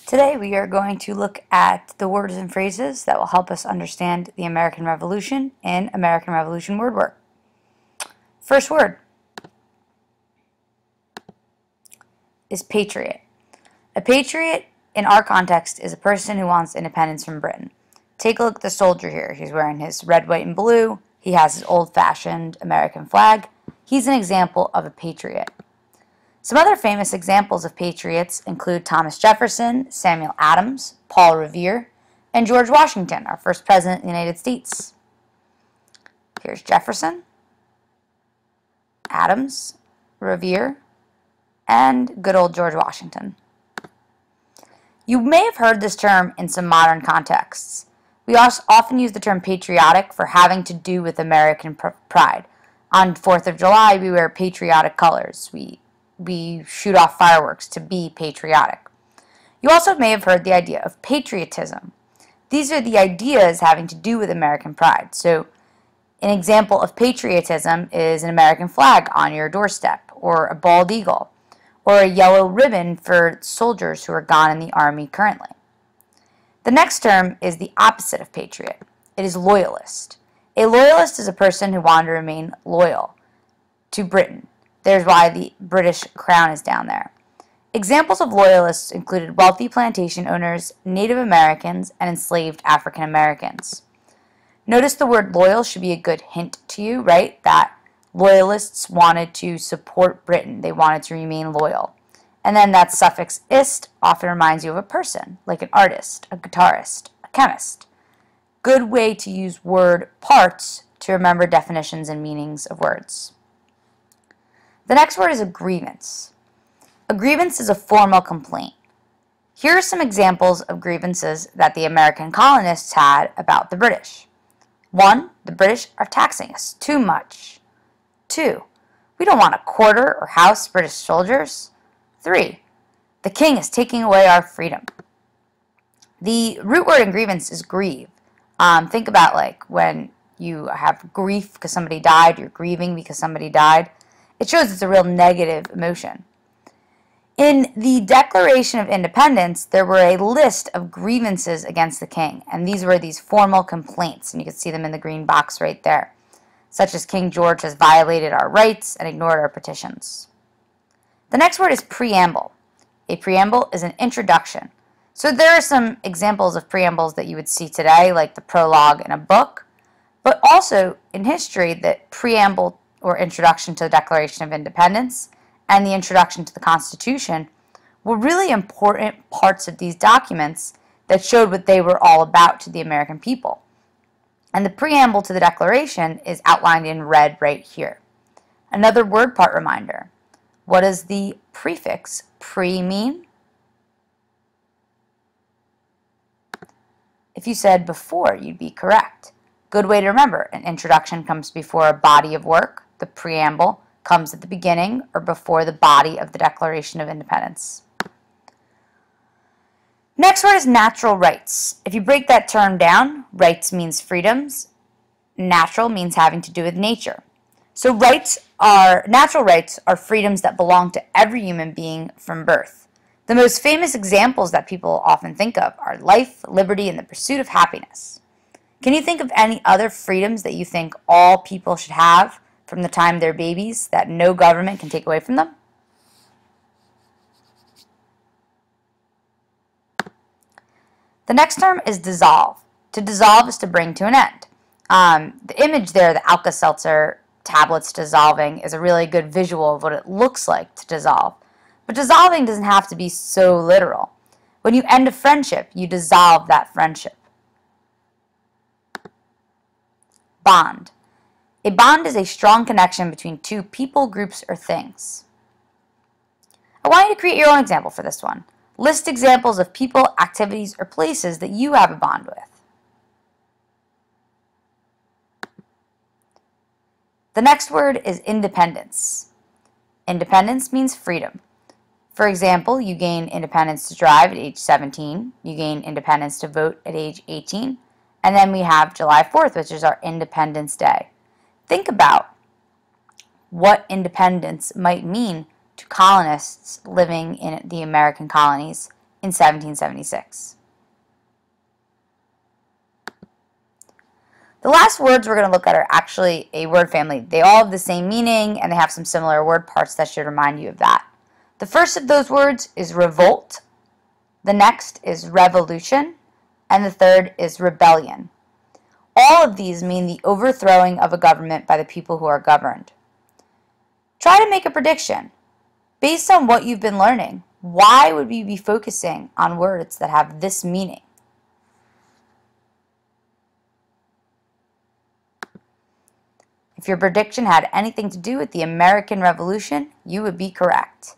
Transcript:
Today we are going to look at the words and phrases that will help us understand the American Revolution in American Revolution word work. First word is patriot. A patriot in our context is a person who wants independence from Britain. Take a look at the soldier here. He's wearing his red, white, and blue. He has his old-fashioned American flag. He's an example of a patriot. Some other famous examples of patriots include Thomas Jefferson, Samuel Adams, Paul Revere, and George Washington, our first president of the United States. Here's Jefferson, Adams, Revere, and good old George Washington. You may have heard this term in some modern contexts. We also often use the term patriotic for having to do with American pride. On 4th of July, we wear patriotic colors. We shoot off fireworks to be patriotic. You also may have heard the idea of patriotism. These are the ideas having to do with American pride. So an example of patriotism is an American flag on your doorstep, or a bald eagle, or a yellow ribbon for soldiers who are gone in the army currently. The next term is the opposite of patriot. It is loyalist. A loyalist is a person who wanted to remain loyal to Britain. There's why the British crown is down there. Examples of loyalists included wealthy plantation owners, Native Americans, and enslaved African Americans. Notice the word loyal should be a good hint to you, right? That loyalists wanted to support Britain. They wanted to remain loyal. And then that suffix "ist" often reminds you of a person, like an artist, a guitarist, a chemist. Good way to use word parts to remember definitions and meanings of words. The next word is a grievance. A grievance is a formal complaint. Here are some examples of grievances that the American colonists had about the British. 1. The British are taxing us too much. 2. We don't want to quarter or house British soldiers. 3. The king is taking away our freedom. The root word in grievance is grieve. Think about like when you have grief because somebody died, you're grieving because somebody died. It shows it's a real negative emotion. In the Declaration of Independence, there were a list of grievances against the king, and these were these formal complaints, and you can see them in the green box right there, such as King George has violated our rights and ignored our petitions. The next word is preamble. A preamble is an introduction. So there are some examples of preambles that you would see today, like the prologue in a book, but also in history, the preamble or introduction to the Declaration of Independence and the introduction to the Constitution were really important parts of these documents that showed what they were all about to the American people. And the preamble to the Declaration is outlined in red right here. Another word part reminder. What does the prefix pre mean? If you said before, you'd be correct. Good way to remember, an introduction comes before a body of work. The preamble comes at the beginning or before the body of the Declaration of Independence. Next word is natural rights. If you break that term down, rights means freedoms. Natural means having to do with nature. So natural rights are freedoms that belong to every human being from birth. The most famous examples that people often think of are life, liberty, and the pursuit of happiness. Can you think of any other freedoms that you think all people should have from the time they're babies that no government can take away from them? The next term is dissolve. To dissolve is to bring to an end. The image there, the Alka-Seltzer tablets dissolving, is a really good visual of what it looks like to dissolve. But dissolving doesn't have to be so literal. When you end a friendship, you dissolve that friendship. Bond. A bond is a strong connection between two people, groups, or things. I want you to create your own example for this one. List examples of people, activities, or places that you have a bond with. The next word is independence. Independence means freedom. For example, you gain independence to drive at age 17, you gain independence to vote at age 18, and then we have July 4th, which is our Independence Day. Think about what independence might mean to colonists living in the American colonies in 1776. The last words we're going to look at are actually a word family. They all have the same meaning, and they have some similar word parts that should remind you of that. The first of those words is revolt, the next is revolution, and the third is rebellion. All of these mean the overthrowing of a government by the people who are governed. Try to make a prediction. Based on what you've been learning, why would we be focusing on words that have this meaning? If your prediction had anything to do with the American Revolution, you would be correct.